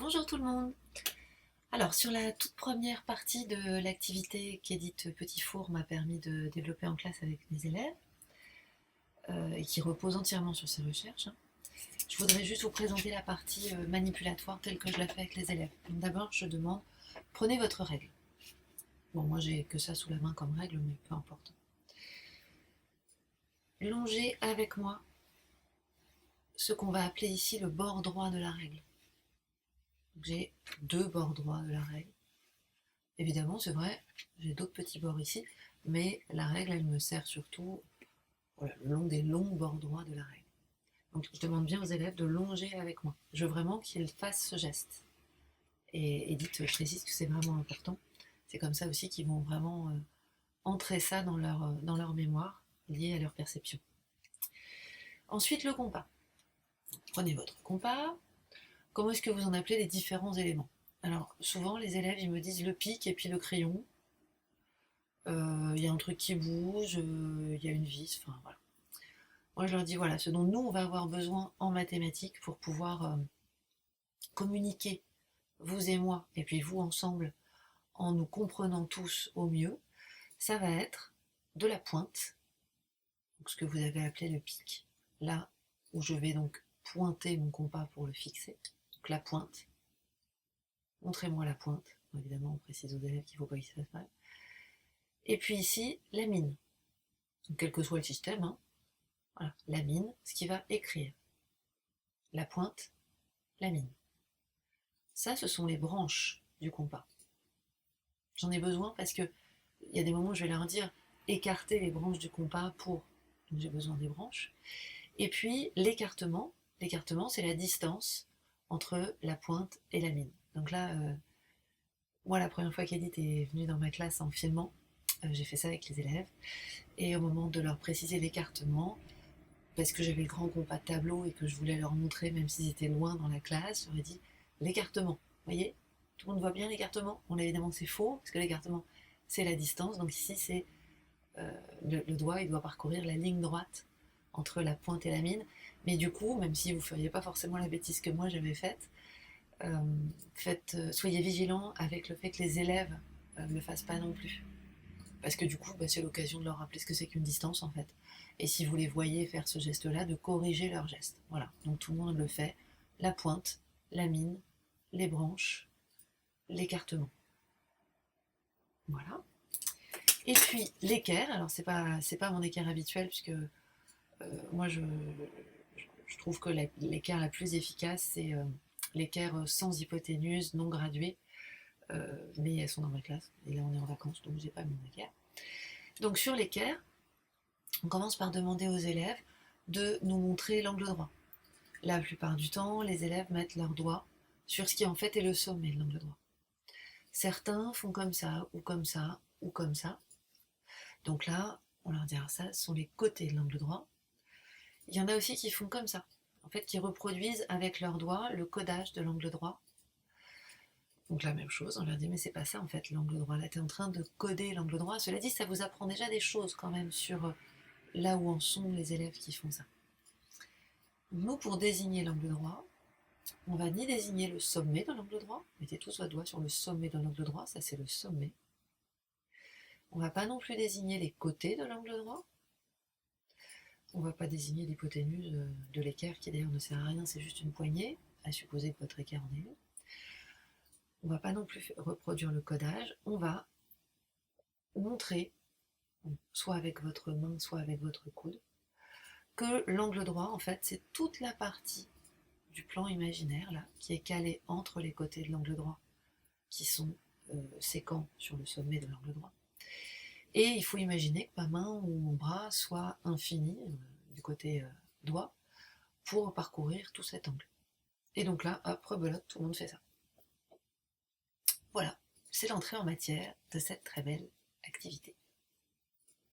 Bonjour tout le monde. Alors sur la toute première partie de l'activité qu'Edith Petitfour m'a permis de développer en classe avec mes élèves, et qui repose entièrement sur ses recherches, je voudrais juste vous présenter la partie manipulatoire telle que je la fais avec les élèves. Donc d'abord je demande, prenez votre règle. Bon, moi j'ai que ça sous la main comme règle, mais peu importe. Longez avec moi ce qu'on va appeler ici le bord droit de la règle. J'ai deux bords droits de la règle. Évidemment, c'est vrai, j'ai d'autres petits bords ici, mais la règle, elle me sert surtout le long des longs bords droits de la règle. Donc je demande bien aux élèves de longer avec moi. Je veux vraiment qu'ils fassent ce geste. Et Edith précise que c'est vraiment important. C'est comme ça aussi qu'ils vont vraiment entrer ça dans leur mémoire, lié à leur perception. Ensuite, le compas. Prenez votre compas. Comment est-ce que vous en appelez les différents éléments? Alors, souvent, les élèves, ils me disent le pic et puis le crayon. Y a un truc qui bouge, y a une vis, enfin voilà. Moi je leur dis voilà, ce dont nous on va avoir besoin en mathématiques pour pouvoir communiquer, vous et moi, et puis vous ensemble, en nous comprenant tous au mieux, ça va être de la pointe, donc ce que vous avez appelé le pic, là où je vais donc pointer mon compas pour le fixer, donc la pointe, montrez-moi la pointe, évidemment on précise aux élèves qu'il ne faut pas qu'ils se fassent mal, et puis ici la mine, donc quel que soit le système, hein, voilà, la mine, ce qui va écrire. La pointe, la mine. Ça, ce sont les branches du compas. J'en ai besoin parce que il y a des moments où je vais leur dire écarter les branches du compas pour. Donc j'ai besoin des branches. Et puis l'écartement, c'est la distance entre la pointe et la mine. Donc là, moi la première fois qu'Edith est venue dans ma classe en filmant, j'ai fait ça avec les élèves. Et au moment de leur préciser l'écartement, parce que j'avais le grand compas de tableau et que je voulais leur montrer, même s'ils étaient loin dans la classe, j'aurais dit l'écartement. Vous voyez, tout le monde voit bien l'écartement. Bon, là, évidemment, c'est faux, parce que l'écartement, c'est la distance. Donc ici, c'est le doigt, il doit parcourir la ligne droite entre la pointe et la mine. Mais du coup, même si vous ne feriez pas forcément la bêtise que moi j'avais faite, soyez vigilants avec le fait que les élèves ne le fassent pas non plus. Parce que du coup, c'est l'occasion de leur rappeler ce que c'est qu'une distance en fait. Et si vous les voyez faire ce geste-là, de corriger leur geste. Voilà, donc tout le monde le fait. La pointe, la mine, les branches, l'écartement. Voilà. Et puis l'équerre, alors c'est pas mon équerre habituel, puisque moi je trouve que l'équerre la plus efficace, c'est l'équerre sans hypoténuse, non graduée. Mais elles sont dans ma classe, et là on est en vacances, donc j'ai pas mon équerre. Donc sur l'équerre, on commence par demander aux élèves de nous montrer l'angle droit. La plupart du temps, les élèves mettent leurs doigts sur ce qui en fait est le sommet de l'angle droit. Certains font comme ça, ou comme ça, ou comme ça. Donc là, on leur dira ça, ce sont les côtés de l'angle droit. Il y en a aussi qui font comme ça, en fait, qui reproduisent avec leurs doigts le codage de l'angle droit. Donc la même chose, on leur dit mais c'est pas ça en fait l'angle droit, là tu es en train de coder l'angle droit. Cela dit, ça vous apprend déjà des choses quand même sur là où en sont les élèves qui font ça. Nous, pour désigner l'angle droit, on va ni désigner le sommet de l'angle droit, mettez tous votre doigt sur le sommet de l'angle droit, ça c'est le sommet. On va pas non plus désigner les côtés de l'angle droit. On va pas désigner l'hypoténuse de l'équerre, qui d'ailleurs ne sert à rien, c'est juste une poignée, à supposer que votre équerre en est une. On va pas non plus reproduire le codage, on va montrer, soit avec votre main, soit avec votre coude, que l'angle droit, en fait, c'est toute la partie du plan imaginaire, là, qui est calée entre les côtés de l'angle droit, qui sont séquents sur le sommet de l'angle droit. Et il faut imaginer que ma main ou mon bras soit infini, du côté doigt, pour parcourir tout cet angle. Et donc là, hop, rebelote, tout le monde fait ça. Voilà, c'est l'entrée en matière de cette très belle activité.